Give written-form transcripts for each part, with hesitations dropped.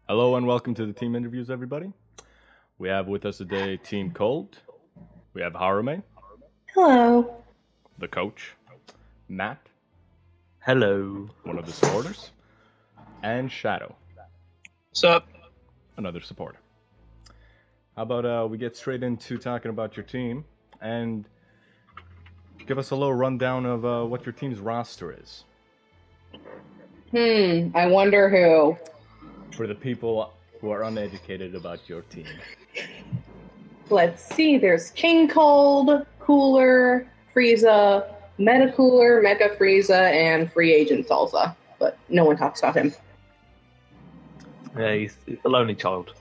Hello and welcome to the team interviews, everybody. We have with us today Team Cold. We have Harume, Hello. the coach, Matt, Hello. one of the supporters, and Shadow, What's up? another supporter. How about we get straight into talking about your team and give us a little rundown of what your team's roster is. I wonder who. For the people who are uneducated about your team. Let's see, there's King Cold, Cooler, Frieza, Meta Cooler, Mecha Frieza, and Free Agent Salsa. But no one talks about him. Yeah, he's the lonely child.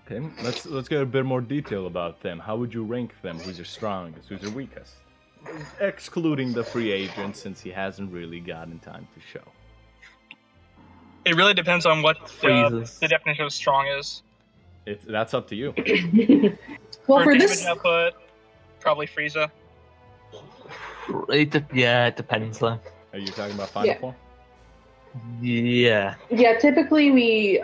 Okay, let's get a bit more detail about them. How would you rank them? Who's your strongest? Who's your weakest? Excluding the free agent, since he hasn't really gotten time to show. It really depends on what Freezes. the definition of strong is. That's up to you. Well, for damage this, output, probably Frieza. It depends though. Are you talking about Final Yeah. Form? Yeah. yeah, typically we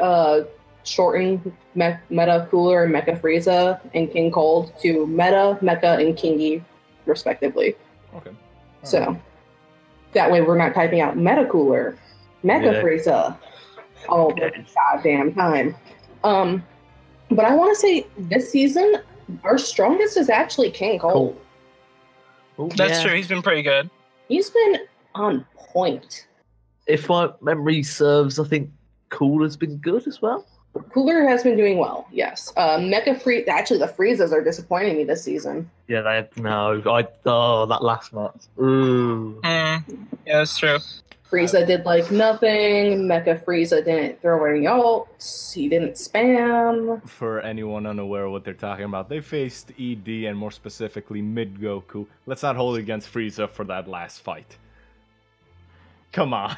shorten Meta Cooler and Mecha Frieza and King Cold to Meta, Mecha, and Kingy, respectively. Okay. So that way we're not typing out Meta Cooler, Mecha Yeah. Frieza all the goddamn time. But I want to say this season, our strongest is actually King Cold. Oh, That's yeah. true. He's been pretty good. He's been on point. If my memory serves, I think Cooler's been good as well. Cooler has been doing well, yes. Actually, the Friezas are disappointing me this season. Yeah, that last match. Ooh. Yeah, that's true. Frieza did like nothing. Mecha Frieza didn't throw any ults. He didn't spam. For anyone unaware of what they're talking about, they faced ED and more specifically Mid Goku. Let's not hold it against Frieza for that last fight. Come on.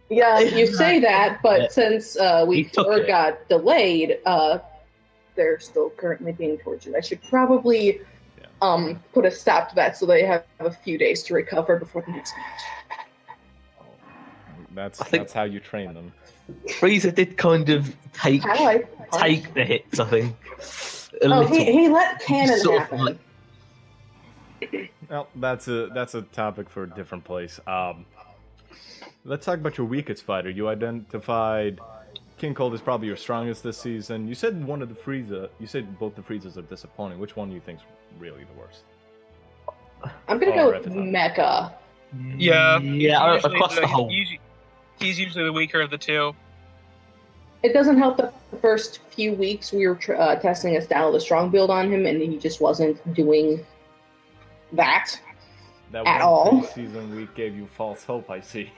Yeah, you say that, but Yeah. since He took it. got delayed, they're still currently being tortured. I should probably put a stop to that so they have a few days to recover before the next match. That's how you train them. Frieza did kind of take How I the hits, I think. he let Cannon Sort of happen. Well, that's a topic for a different place. Let's talk about your weakest fighter. You identified King Cold as probably your strongest this season. You said one of the Frieza. You said both the Friezas are disappointing. Which one do you think's really the worst? I'm gonna go with Ref is on. Mecha. Yeah. Yeah, Usually across the whole. He's usually the weaker of the two. It doesn't help that the first few weeks we were testing a style of the strong build on him, and he just wasn't doing that. That At one all. season week gave you false hope, I see.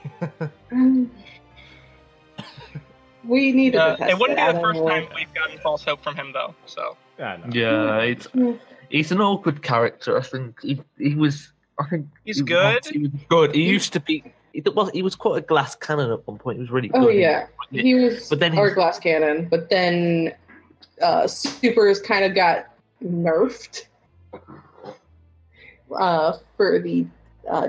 We needed to test It wouldn't it. be the first time we've gotten false hope from him, though. So Yeah, no. Yeah, he's an awkward character. I think he was. I think He's good. He was good. He used to be. He was quite a glass cannon at one point. He was really good. Oh yeah, he was But then our he's- glass cannon, but then supers kind of got nerfed for the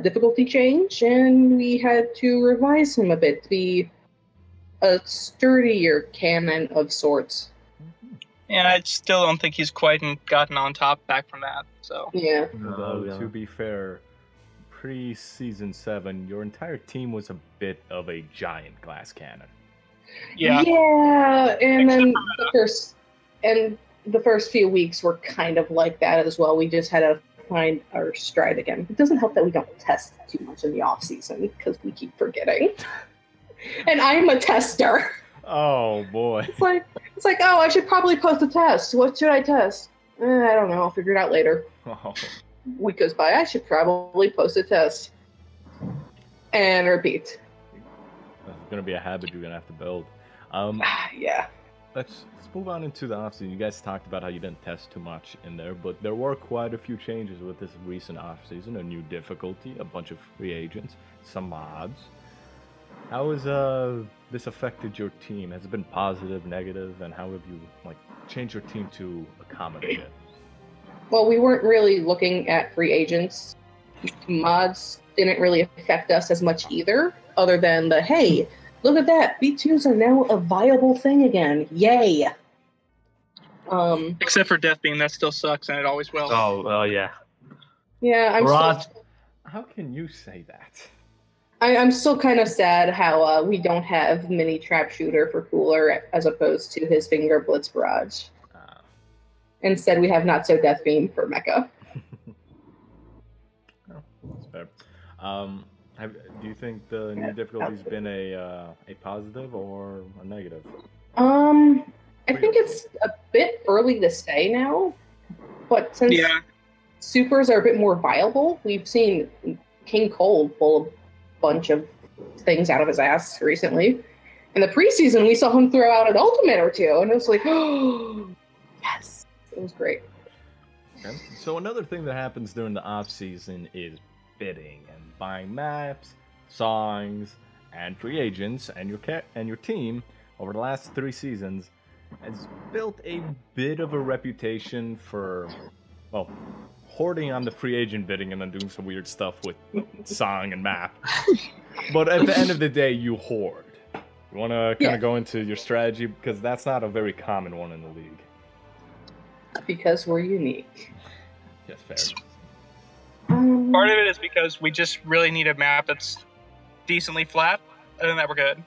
difficulty change, and we had to revise him a bit to be a sturdier cannon of sorts. yeah, I still don't think he's quite gotten on top back from that. So Yeah. Though, yeah. to be fair, pre-season 7, your entire team was a bit of a giant glass cannon. yeah, Yeah, and Except then for the first few weeks were kind of like that as well. We just had to find our stride again. It doesn't help that we don't test too much in the off season because we keep forgetting. And I'm a tester. Oh boy. It's like, oh, I should probably post a test. What should I test? I don't know. I'll figure it out later. Oh. Week goes by. I should probably post a test. And repeat. That's gonna be a habit you're gonna have to build. Yeah. Let's move on into the offseason. You guys talked about how you didn't test too much in there, but there were quite a few changes with this recent offseason. A new difficulty, a bunch of free agents, some mods. How has this affected your team? Has it been positive, negative, and how have you changed your team to accommodate it? Well, we weren't really looking at free agents. Mods didn't really affect us as much either, other than the, hey, look at that. B2s are now a viable thing again. Yay. Except for Death Beam, that still sucks, and it always will. Oh, yeah. Yeah, How can you say that? I'm still kind of sad how we don't have mini trap shooter for Cooler as opposed to his finger blitz barrage. Instead, we have not so Death Beam for Mecha. Oh, that's fair. Do you think the new difficulty's been a positive or a negative? I think it's a bit early to say now, but since supers are a bit more viable, we've seen King Cold pull a bunch of things out of his ass recently. In the preseason, we saw him throw out an ultimate or two, and it was like, oh, yes, it was great. Okay. So another thing that happens during the off season is bidding and buying maps, songs, and free agents, and your team over the last 3 seasons has built a bit of a reputation for, well, hoarding on the free agent bidding and then doing some weird stuff with song and map. But at the end of the day, you hoard. You want to kind of go into your strategy, because that's not a very common one in the league. Because we're unique. Yes, fair. Part of it is because we just really need a map that's decently flat, and then that we're good.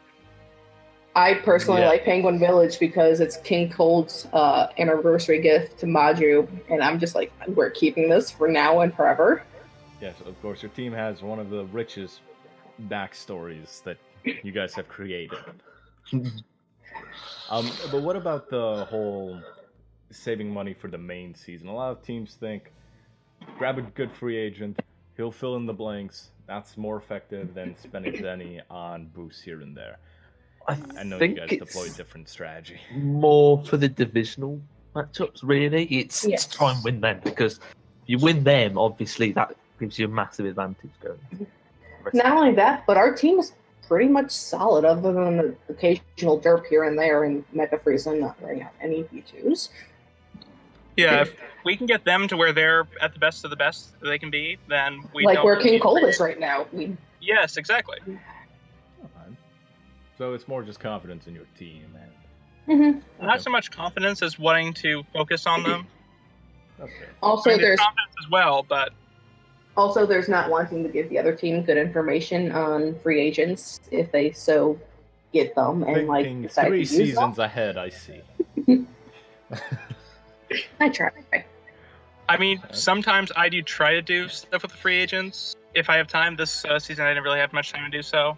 I personally like Penguin Village because it's King Cold's anniversary gift to Maju, and I'm just like, we're keeping this for now and forever. Yes, of course, your team has one of the richest backstories that you guys have created. But what about the whole saving money for the main season? A lot of teams think, grab a good free agent, he'll fill in the blanks. That's more effective than spending Zenny on boosts here and there. I know you guys deploy a different strategy. More for the divisional matchups, really. It's to try and win them, because if you win them, obviously that gives you a massive advantage going. Not only that, but our team is pretty much solid, other than the occasional derp here and there, and Mecha Friesen not wearing out any B2s. Yeah, if we can get them to where they're at the best of the best that they can be, then we like don't where King need Cold is right now. Yes, exactly. So it's more just confidence in your team, and Not so much confidence as wanting to focus on them. Okay. Also, there's confidence as well, but also there's not wanting to give the other team good information on free agents if they so get them and thinking decide 3 to use seasons them. ahead. I see. I try. I mean, sometimes I do try to do stuff with the free agents if I have time. This season, I didn't really have much time to do so.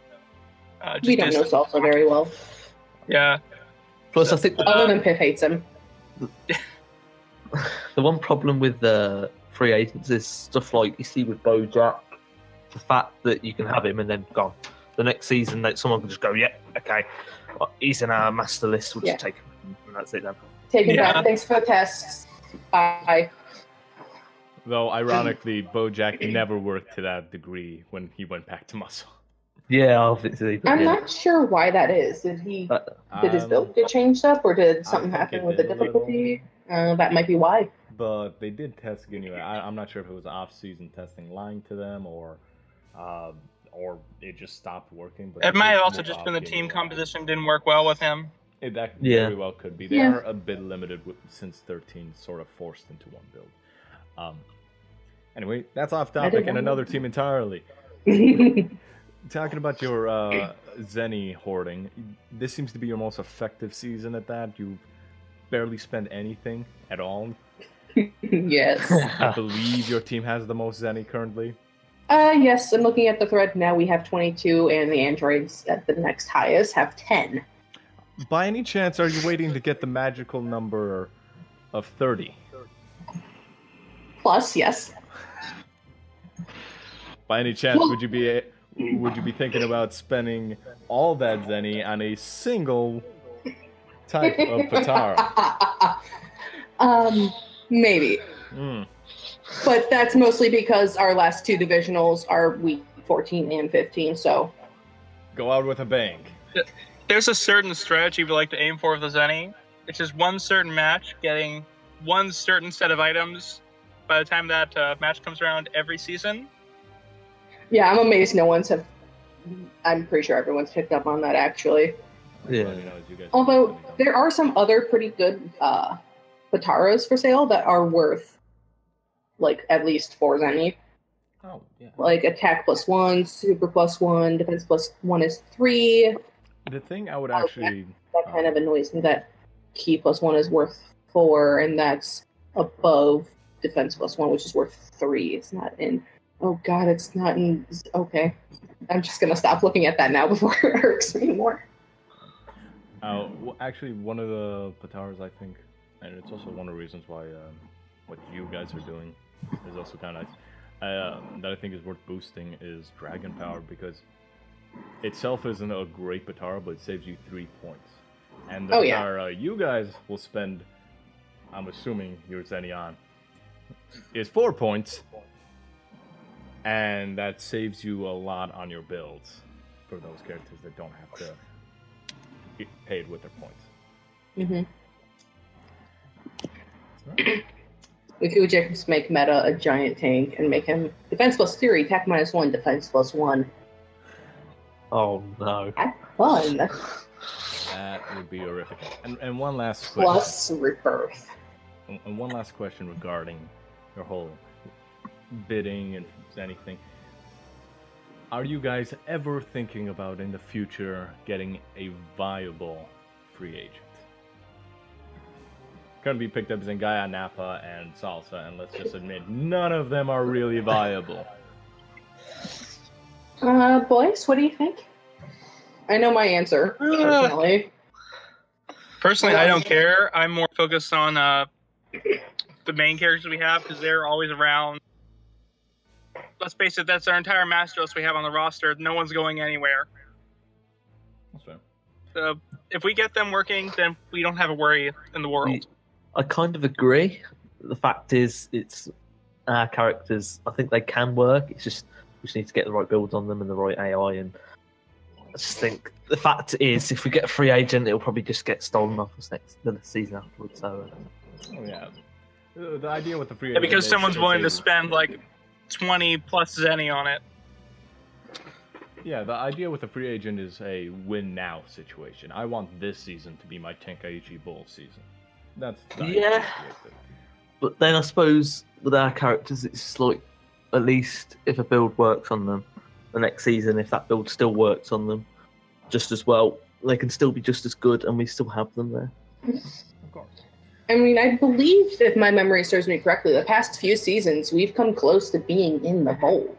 We don't know Salsa very well. Yeah. Plus, I think Other than Piff hates him. the one problem with the free agents is stuff like you see with Bojack, the fact that you can have him and then gone. The next season, that someone can just go, okay, he's in our master list, we'll just take him, and that's it then. Take him back. Thanks for the tests. Bye. Though, ironically, Bojack never worked to that degree when he went back to muscle. Yeah, obviously. I'm not sure why that is. Did his build get changed up, or did something happen with the difficulty? That might be why. But they did test anyway. I'm not sure if it was off-season testing lying to them, or it just stopped working. But it might have also just been the team composition didn't work well with him. That very well could be. They are a bit limited since 13 sort of forced into one build. Anyway, that's off topic and another team entirely. Talking about your Zenny hoarding, this seems to be your most effective season at that. You barely spend anything at all. Yes. I believe your team has the most Zenny currently. Yes, I'm looking at the thread now. We have 22, and the androids at the next highest have 10. By any chance, are you waiting to get the magical number of 30? Plus, yes. By any chance, would you be thinking about spending all that Zenny on a single type of Patara? Maybe. But that's mostly because our last 2 divisionals are week 14 and 15, so... Go out with a bang. There's a certain strategy we like to aim for with the Zenny. It's just one certain match, getting one certain set of items by the time that match comes around every season. Yeah, I'm amazed no one's I'm pretty sure everyone's picked up on that, actually. Yeah. Let me know as you guys Although, there are some other pretty good Pataras for sale that are worth, like, at least 4 zenny. Oh, yeah. Like, attack +1, super +1, defense +1 is 3. The thing I would actually... That kind of annoys me, that key +1 is worth 4, and that's above defense +1, which is worth 3. It's not in... Oh god, it's not in... Okay. I'm just gonna stop looking at that now before it irks me more. Well, actually, one of the Pataras, I think, and it's also one of the reasons why what you guys are doing is also kind of nice, that I think is worth boosting is Dragon Power, because itself isn't a great Patara, but it saves you 3 points. And the Patara you guys will spend, I'm assuming your Zenny is 4 points, and that saves you a lot on your builds for those characters that don't have to get paid with their points. We could just make Meta a giant tank and make him defense +3, attack -1, defense +1. Oh no. That's fun. That would be horrific. And one last question. Plus rebirth. And one last question regarding your whole bidding and anything. Are you guys ever thinking about in the future getting a viable free agent? Gonna be picked up as Gaia, Nappa, and Salsa, and let's just admit, none of them are really viable. Boys, what do you think? I know my answer, personally. Personally, I don't care. I'm more focused on the main characters we have, because they're always around. Let's face it, that's our entire master list we have on the roster. No one's going anywhere. That's fair. So if we get them working, then we don't have a worry in the world. I kind of agree. The fact is, it's our characters. I think they can work. It's just we just need to get the right builds on them and the right AI. And I just think the fact is, if we get a free agent, it'll probably just get stolen off us the season afterwards. So, oh yeah, the idea with the free agent, because someone's willing to spend like 20 plus zenny on it. Yeah, the idea with the free agent is a win now situation. I want this season to be my Tenkaichi Bull season. That's the But then I suppose with our characters, it's like at least if a build works on them, the next season, if that build still works on them just as well, they can still be just as good, and we still have them there. Of course. I mean, I believe, if my memory serves me correctly, the past few seasons we've come close to being in the bowl.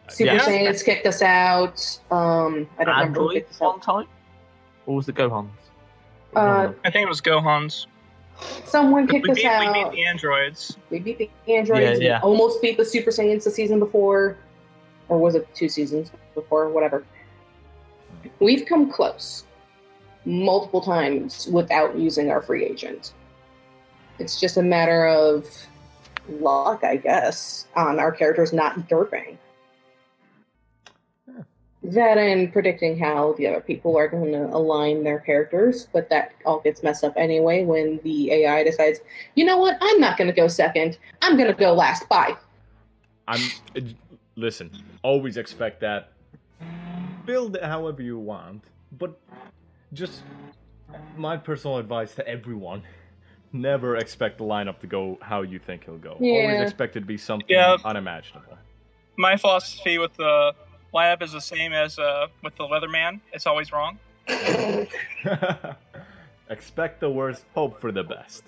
Super Saiyans kicked us out. I don't remember who kicked us out. One time, or was it Gohan's? I think it was Gohan's. Someone kicked us out. We beat the androids. We beat the androids. Yeah. We almost beat the Super Saiyans the season before. Or was it 2 seasons before? Whatever. We've come close multiple times without using our free agent. It's just a matter of luck, I guess, on our characters not derping. That and predicting how the other people are going to align their characters, but that all gets messed up anyway when the AI decides, you know what, I'm not going to go second, I'm going to go last, bye. Listen, always expect that. Build it however you want, but just my personal advice to everyone, never expect the lineup to go how you think it'll go. Yeah. Always expect it to be something unimaginable. My philosophy with the lineup is the same as with the Leatherman. It's always wrong. Expect the worst, hope for the best.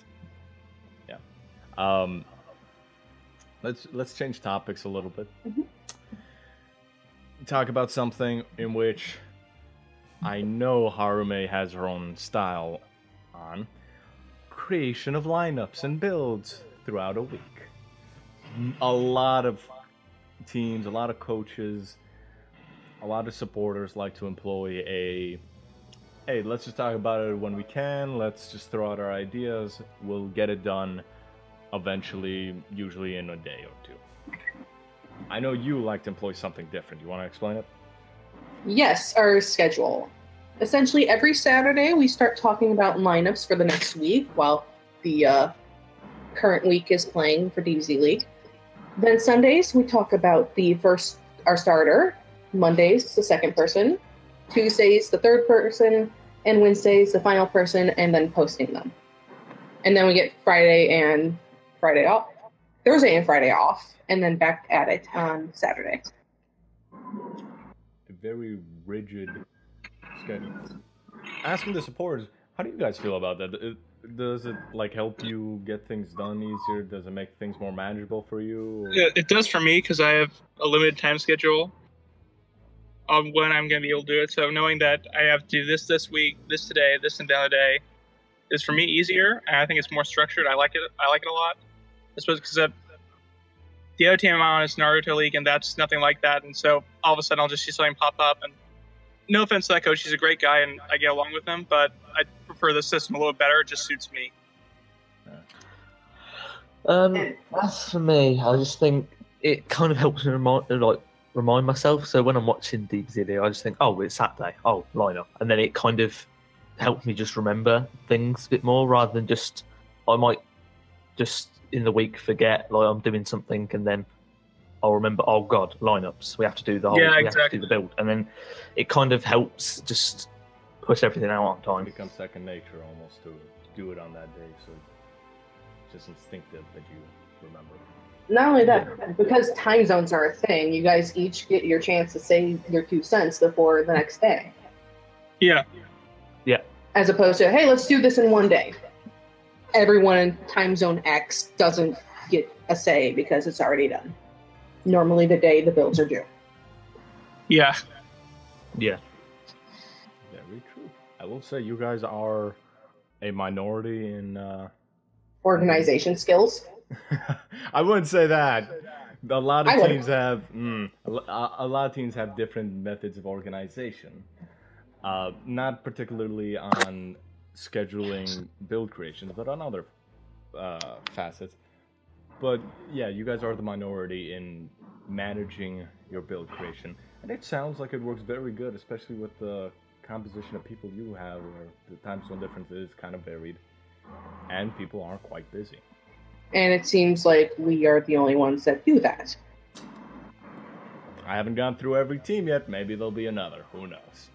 Yeah. Let's change topics a little bit. Mm-hmm. Talk about something in which I know Harume has her own style on. Creation of lineups and builds throughout a week. A lot of teams, a lot of coaches, a lot of supporters like to employ hey, let's just talk about it when we can, let's just throw out our ideas, we'll get it done eventually, usually in a day or two. I know you like to employ something different. You want to explain it? Yes, our schedule. Essentially, every Saturday we start talking about lineups for the next week while the current week is playing for DZ League. Then Sundays we talk about our starter, Mondays the second person, Tuesdays the third person, and Wednesdays the final person, and then posting them. And then we get Friday and Friday off, Thursday and Friday off, and then back at it on Saturday. A very rigid schedule. Asking the supporters, how do you guys feel about that? Does it like help you get things done easier? Does it make things more manageable for you? Or... It does for me because I have a limited time schedule on when I'm going to be able to do it. So knowing that I have to do this week, this today, this and the other day is for me easier, and I think it's more structured. I like it. I like it a lot. I suppose because the other team I'm on is Naruto League, and that's nothing like that. And so all of a sudden I'll just see something pop up. And no offense to that coach, he's a great guy, and I get along with him. But I prefer the system a little better. It just suits me. As for me, I just think it kind of helps me remind myself. So when I'm watching DBZ League, I just think, oh, it's Saturday. Oh, line up. And then it kind of helps me just remember things a bit more rather than just, I might just in the week forget, like I'm doing something and then I'll remember, oh God, lineups. We have to do the whole, we have to do the build. And then it kind of helps just push everything out on time. It becomes second nature almost to do it on that day. So it's just instinctive that you remember. Not only that, because time zones are a thing, you guys each get your chance to say your 2 cents before the next day. Yeah. Yeah. As opposed to, hey, let's do this in one day. Everyone in time zone X doesn't get a say because it's already done. Normally the day the builds are due. Yeah. Yeah. Very true. I will say you guys are a minority in... Organization skills. I wouldn't say that. A lot of teams have a lot of teams have different methods of organization. Not particularly on scheduling build creations, but on other facets. But yeah, you guys are the minority in managing your build creation, and it sounds like it works very good, especially with the composition of people you have, where the time zone difference is kind of varied, and people are quite busy. And it seems like we are the only ones that do that. I haven't gone through every team yet. Maybe there'll be another. Who knows?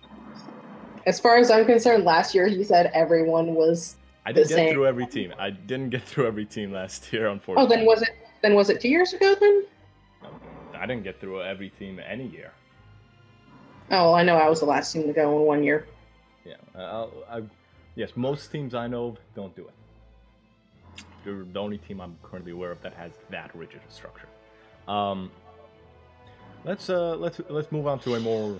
As far as I'm concerned, last year you said everyone was I didn't get through every team. I didn't get through every team last year, unfortunately. Oh, then was it 2 years ago then? I didn't get through every team any year. Oh, I know I was the last team to go in 1 year. Yeah. Yes, most teams I know of don't do it. You're the only team I'm currently aware of that has that rigid a structure. Let's move on to a more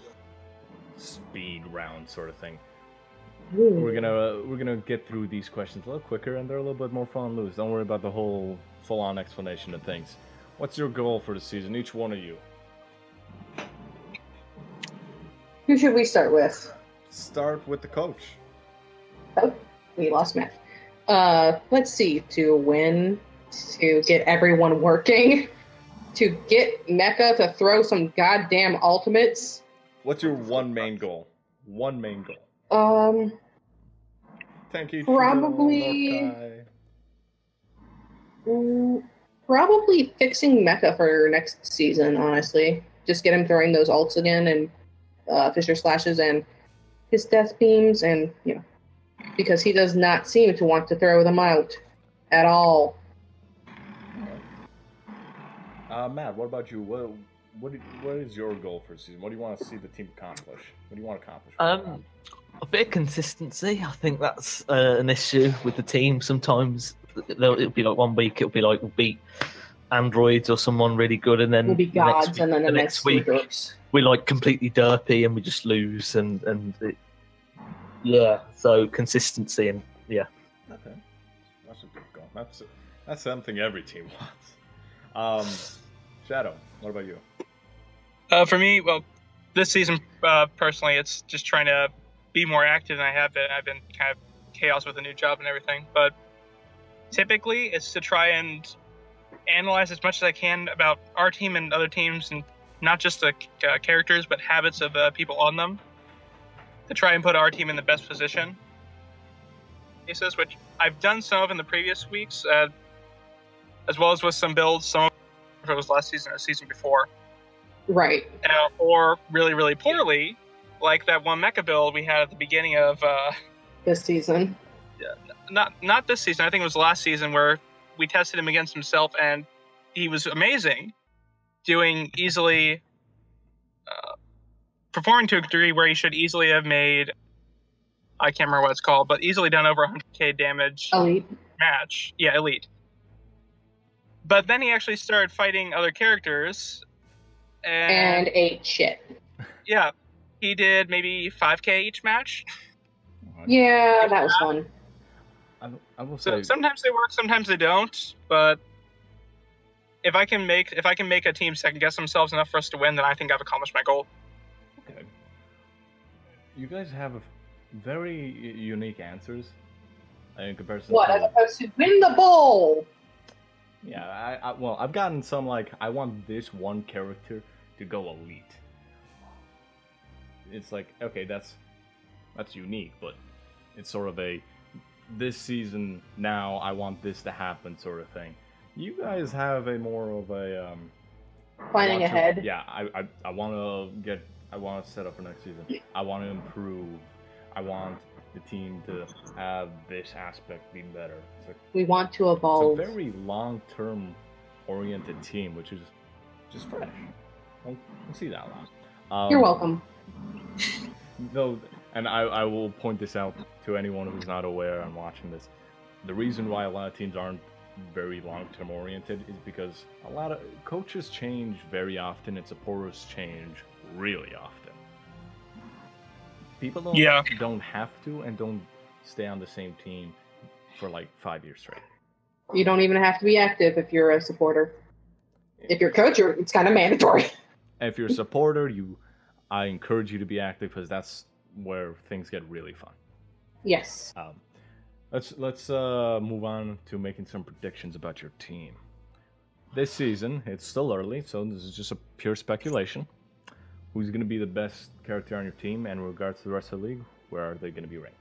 speed round sort of thing. Ooh. We're gonna get through these questions a little quicker, and they're a little bit more fun and loose. Don't worry about the whole full-on explanation of things. What's your goal for the season, each one of you? Who should we start with? Start with the coach. Oh, we lost Matt. Let's see. To win, to get everyone working, to get Mecha to throw some goddamn ultimates. What's your one main goal? One main goal. Tenki, probably fixing Mecha for next season, honestly. Just get him throwing those ults again, and Fisher Slashes and his death beams, and, you know, because he does not seem to want to throw them out at all. Matt, what about you? What is your goal for the season? What do you want to see the team accomplish? What do you want to accomplish? A bit of consistency. I think that's an issue with the team. Sometimes it'll be like 1 week, it'll be like we'll beat androids or someone really good, and then We'll be gods, and then the next week we're like completely derpy and we just lose, yeah. So consistency and yeah. Okay, that's a good goal. That's something every team wants. Shadow, what about you? For me, well, this season personally, it's just trying to be more active than I have been. I've been kind of chaos with a new job and everything, but typically it's to try and analyze as much as I can about our team and other teams, and not just the characters, but habits of people on them, to try and put our team in the best position. Which I've done some of in the previous weeks, as well as with some builds, some of it was last season or season before. Right. Or really, really poorly, like that one mecha build we had at the beginning of This season. not this season. I think it was last season where we tested him against himself, and he was amazing, doing easily, performing to a degree where he should easily have made. I can't remember what it's called, but easily done over 100k damage. Elite. Match. Yeah, elite. But then he actually started fighting other characters. And ate shit. Yeah. He did maybe 5k each match. Yeah, that was fun. I will So say sometimes they work, sometimes they don't. But if I can make a team second guess themselves enough for us to win, then I think I've accomplished my goal. okay. You guys have very unique answers in comparison. What, to, as opposed to win the bowl? Yeah, well, I've gotten some like I want this one character to go elite. It's like, okay, that's unique, but it's sort of a this season now I want this to happen sort of thing. You guys have a more of a Planning ahead. Yeah, I want to set up for next season. I want to improve. I want the team to have this aspect be better. We want to evolve. It's a very long-term oriented team, which is just fresh. We'll see that a lot. You're welcome. No, and I will point this out to anyone who's not aware and watching this. The reason why a lot of teams aren't very long-term oriented is because a lot of coaches change very often and supporters change really often. People don't have to and don't stay on the same team for like 5 years straight. You don't even have to be active if you're a supporter. If you're a coach, it's kind of mandatory. If you're a supporter, I encourage you to be active because that's where things get really fun. Yes. Let's move on to making some predictions about your team. This season, it's still early, so this is just a pure speculation. Who's going to be the best character on your team, and in regards to the rest of the league, where are they going to be ranked?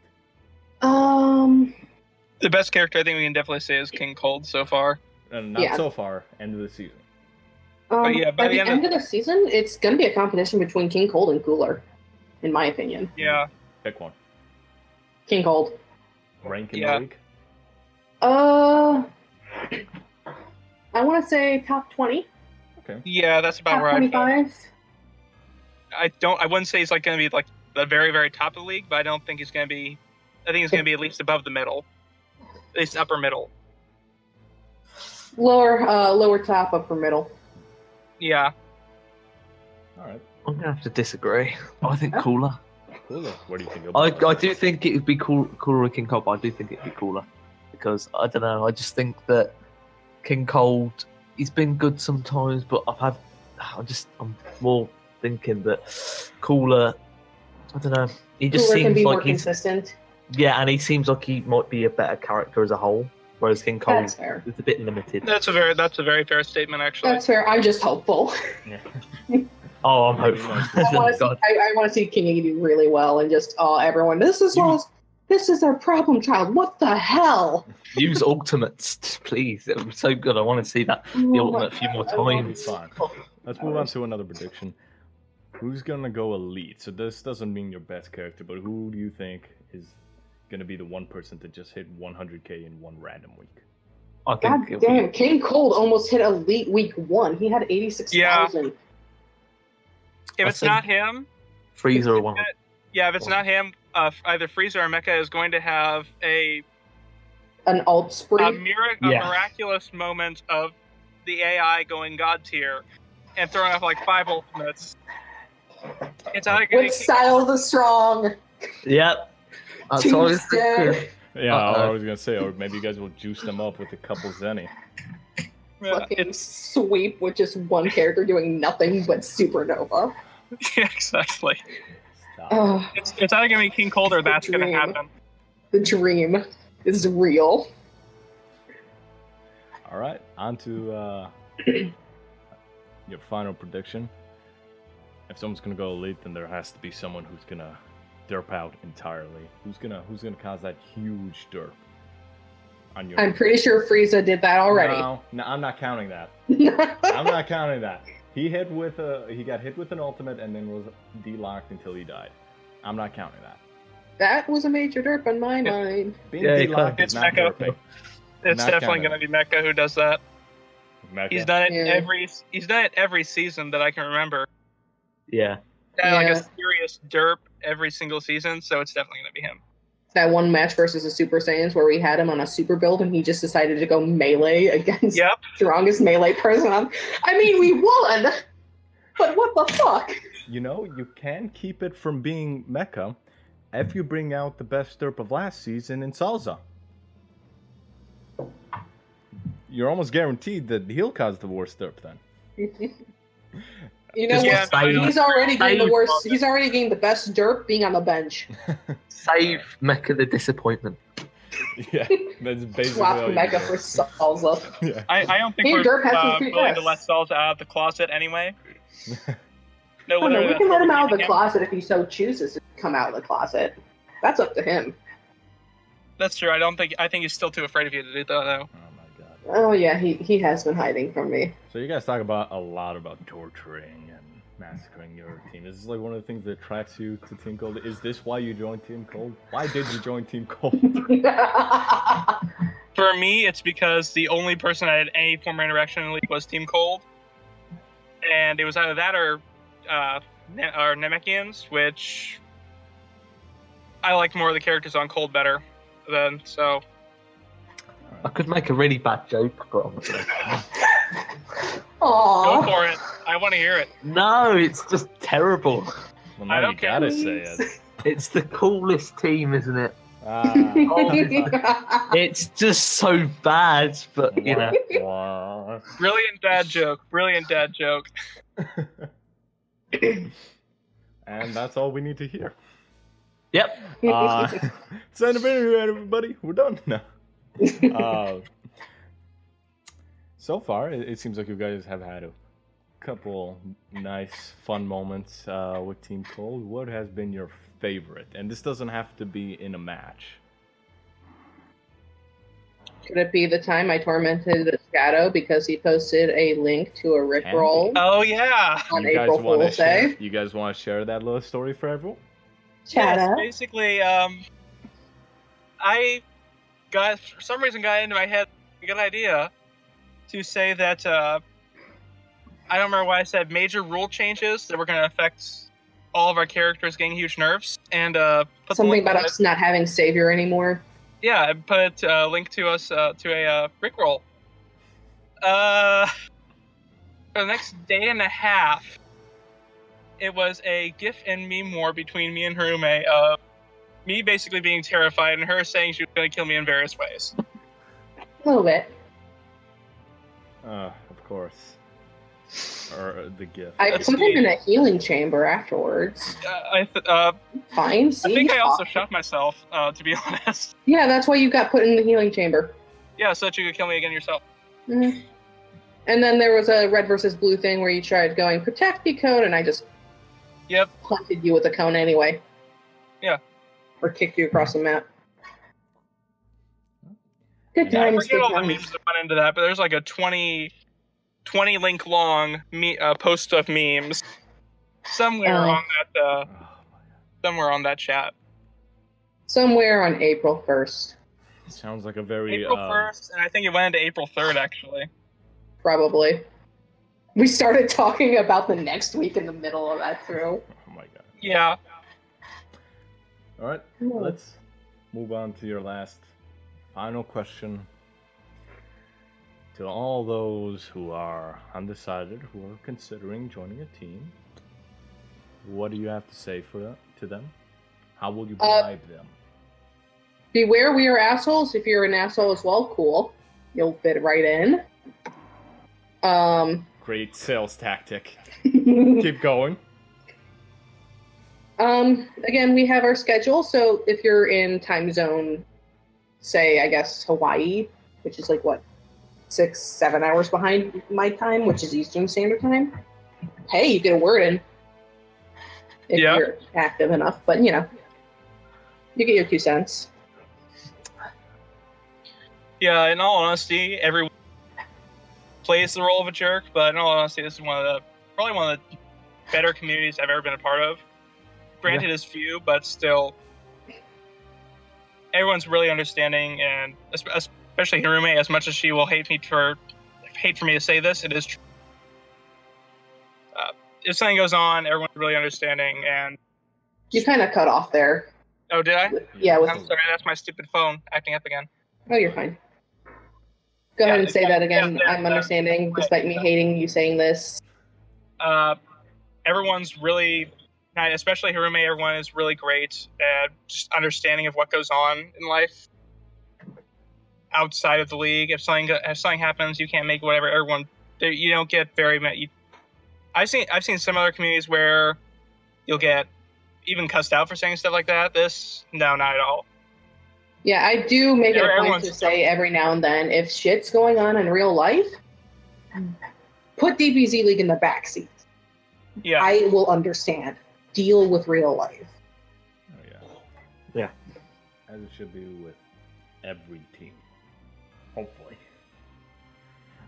The best character I think we can definitely say is King Cold so far. And not so far, end of the season. But yeah, by the end of the season, it's going to be a competition between King Cold and Cooler, in my opinion. Yeah. Pick one. King Cold. Rank in the league? I want to say top 20. Okay. Yeah, that's about top where 25. I wouldn't say he's like going to be like the very, very top of the league, but I don't think he's going to be. I think he's going to be at least above the middle, at least upper middle. Lower top, upper middle. Yeah. All right. I'm gonna have to disagree. I think cooler. Cooler. What do you think? I do think it would be cooler with King Cold, but I do think it'd be cooler because I don't know. I just think that King Cold, he's been good sometimes, but I'm more thinking that Cooler, I don't know. He just Cooler seems can be like more consistent. Yeah, and he seems like he might be a better character as a whole, whereas King Cold That's fair. is a bit limited. That's a very fair statement, actually. That's fair. I'm just hopeful. Yeah. Oh, I'm hopeful. I want to see King do really well and just everyone. This is their problem child. What the hell? Use ultimates, please. It was so good. I want to see that the ultimate a few more times. Fine. Let's move on to another prediction. Who's gonna go elite? So this doesn't mean your best character, but who do you think is gonna be the one person to just hit 100k in one random week? I think God damn, King Cold almost hit elite week 1. He had 86,000. If it's not him, Freezer or one. Yeah, if it's not him, either Freezer or Mecha is going to have an alt spree. A miraculous moment of the AI going God tier and throwing up like 5 ultimates. It's like with Style the Strong. Yep. That's always good. Yeah, I was gonna say, or maybe you guys will juice them up with a couple Zenny. Fucking sweep with just one character doing nothing but supernova. Yeah, exactly. It's either gonna be King Cold or that's gonna happen. The dream is real. All right, on to your final prediction. If someone's gonna go elite, then there has to be someone who's gonna derp out entirely. Who's gonna cause that huge derp on your? I'm pretty sure Frieza did that already. No, I'm not counting that. I'm not counting that. He got hit with an ultimate and then was delocked until he died. I'm not counting that. That was a major derp on my mind. Being Yeah, delocked it's is not Mecha. derping. It's Not definitely counting. going to be Mecha who does that. Mecha. He's done it Yeah. He's done it every season that I can remember. Yeah. Like Yeah. a serious derp every single season, so it's definitely going to be him. That one match versus the Super Saiyans where we had him on a super build and he just decided to go melee against Yep. strongest melee person on. I mean, we won, but what the fuck? You know, you can keep it from being Mecha if you bring out the best derp of last season in Salsa. You're almost guaranteed that he'll cause the worst derp then. You know Just what? save- He's already getting the save- worst. He's already getting the best derp being on the bench. Save Mecha the disappointment. Yeah, that's basically Swap all you Mega do. for Salsa. Yeah. I don't think Hey, we're Derp has some free willing to let tests. Salsa out of the closet anyway. No, Oh, no, we that's can let him what out of we're the keeping him. closet if he so chooses to come out of the closet. That's up to him. That's true. I think he's still too afraid of you to do that, though. Oh my god. Oh yeah, he has been hiding from me. So you guys talk about a lot about torturing and massacring your team. Is this like one of the things that attracts you to Team Cold? Is this why you joined Team Cold? Why did you join Team Cold? For me, it's because the only person I had any form of interaction in the league was Team Cold, and it was either that or Namekians, which I liked more of the characters on Cold better than. So I could make a really bad joke, but I'm not gonna. go Aww. for it. I want to hear it. No, it's just terrible. Well, I now you don't care. gotta say it. It's the coolest team, isn't it? Ah. It's just so bad, but you know. Wah. Brilliant dad joke. Brilliant dad joke. And that's all we need to hear. Yep. It's the end of the interview, everybody. We're done now. So far, it seems like you guys have had a couple nice, fun moments with Team Cold. What has been your favorite? And this doesn't have to be in a match. Could it be the time I tormented Shadow because he posted a link to a Rickroll Oh yeah. on You guys April want to Fool's Day? You guys want to share that little story for everyone? Shadow. Yes, basically, I got for some reason got into my head a good idea to say that I don't remember why I said major rule changes that were going to affect all of our characters getting huge nerfs, and put the Something link about to us not having Savior anymore. yeah, I put a link to us to a Rickroll. For the next day and a half, it was a GIF and meme war between me and Harume of me basically being terrified and her saying she was going to kill me in various ways. A little bit. Of course. Or the gift. I That's put him neat. in a healing chamber afterwards. Fine. I See, think I also Fuck. shot myself, to be honest. Yeah, that's why you got put in the healing chamber. Yeah, so that you could kill me again yourself. Mhm. And then there was a red versus blue thing where you tried going protect me cone, and I just Yep. punted you with a cone anyway. Yeah. Or kicked you across the map. Good Yeah, I times, forget good all the times. memes that went into that, but there's like a 20 link long post of memes somewhere Oh. on that Oh, my God. somewhere on that chat. Somewhere on April 1st, Sounds like a very April 1st, and I think it went into April 3rd actually. probably. We started talking about the next week in the middle of that through. Oh my god. Yeah. All right, let's move on to your last final question. To all those who are undecided, who are considering joining a team, what do you have to say to them? How will you bribe them? Beware, we are assholes. If you're an asshole as well, cool. You'll fit right in. Great sales tactic. Keep going. Again, we have our schedule. So if you're in time zone, say, I guess Hawaii, which is like what, 6-7 hours behind my time, which is Eastern Standard Time. Hey, you get a word in if Yeah. you're active enough. But you know, you get your 2 cents. Yeah, in all honesty, everyone plays the role of a jerk, but in all honesty, this is one of the probably one of the better communities I've ever been a part of. Granted, it's few, but still, everyone's really understanding, and especially Hirume, as much as she will hate for me to say this, it is true. If something goes on, everyone's really understanding, and You kind of cut off there. oh, did I? Yeah. I'm sorry, that's my stupid phone acting up again. Oh, you're fine. Go ahead and say that again. yeah, I'm understanding, despite me hating you saying this. Everyone's really nice, especially Hirume. Everyone is really great at just understanding of what goes on in life outside of the league. If something happens, you can't make whatever. You don't get very many. I've seen some other communities where you'll get even cussed out for saying stuff like that. No, not at all. Yeah, I do make it a point Everyone's to say every now and then, if shit's going on in real life, put DBZ League in the backseat. Yeah. I will understand. Deal with real life. Oh yeah. Yeah. As it should be with every team. Hopefully.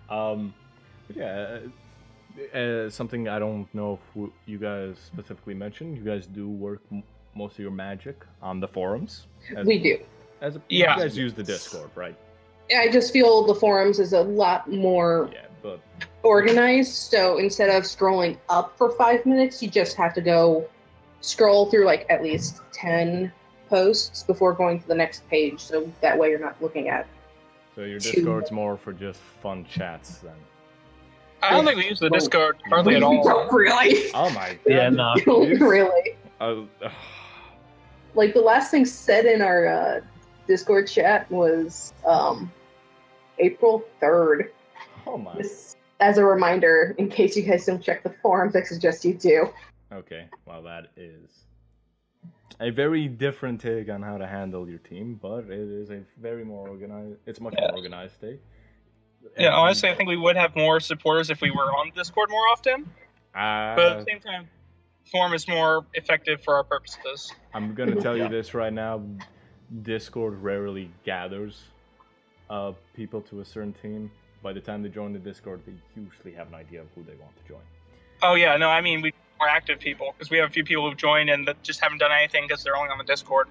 But yeah, something I don't know if you guys specifically mentioned. You guys do work most of your magic on the forums. We do. You guys use the Discord, right? I just feel the forums is a lot more organized. So instead of scrolling up for 5 minutes, you just have to go scroll through like at least 10 posts before going to the next page. So that way you're not looking at. So your Discord's more for just fun chats then. I don't think we use the Discord hardly at all. Don't really. Oh my god. Yeah, no. Really. Like the last thing said in our Discord chat was April 3rd. Oh my. As a reminder, in case you guys don't check the forums, I suggest you do. Okay, well that is a very different take on how to handle your team, but it is a very more organized. It's much more organized take. Yeah, honestly, I think we would have more supporters if we were on Discord more often. But at the same time, forum is more effective for our purposes. I'm gonna tell you this right now: Discord rarely gathers people to a certain team. By the time they join the Discord, they usually have an idea of who they want to join. Oh yeah, no, I mean we more active people because we have a few people who've joined and that just haven't done anything because they're only on the Discord.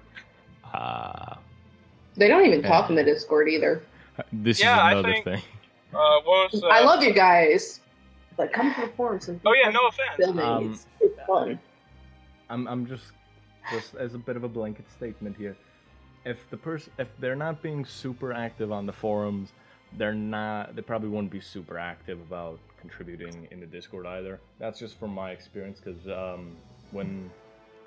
They don't even talk in the Discord either. This is another thing. I love you guys, but come to the forums and no offense. Building. It's fun. I'm just as a bit of a blanket statement here. If they're not being super active on the forums, they probably won't be super active about contributing in the Discord either. That's just from my experience, because when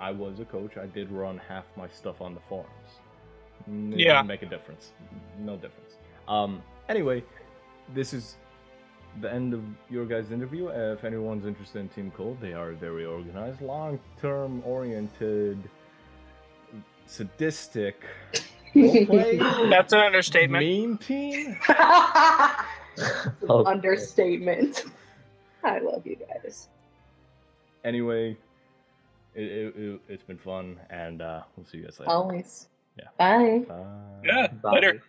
I was a coach, I did run half my stuff on the forums. It didn't make a difference. No difference. Anyway, this is the end of your guys' interview. If anyone's interested in Team Cold, they are very organized, long-term oriented, sadistic, play. That's an understatement. Mean team. Understatement. I love you guys. Anyway, it's been fun, and we'll see you guys later. Always. Yeah. Bye. Bye. Yeah. Bye. Later.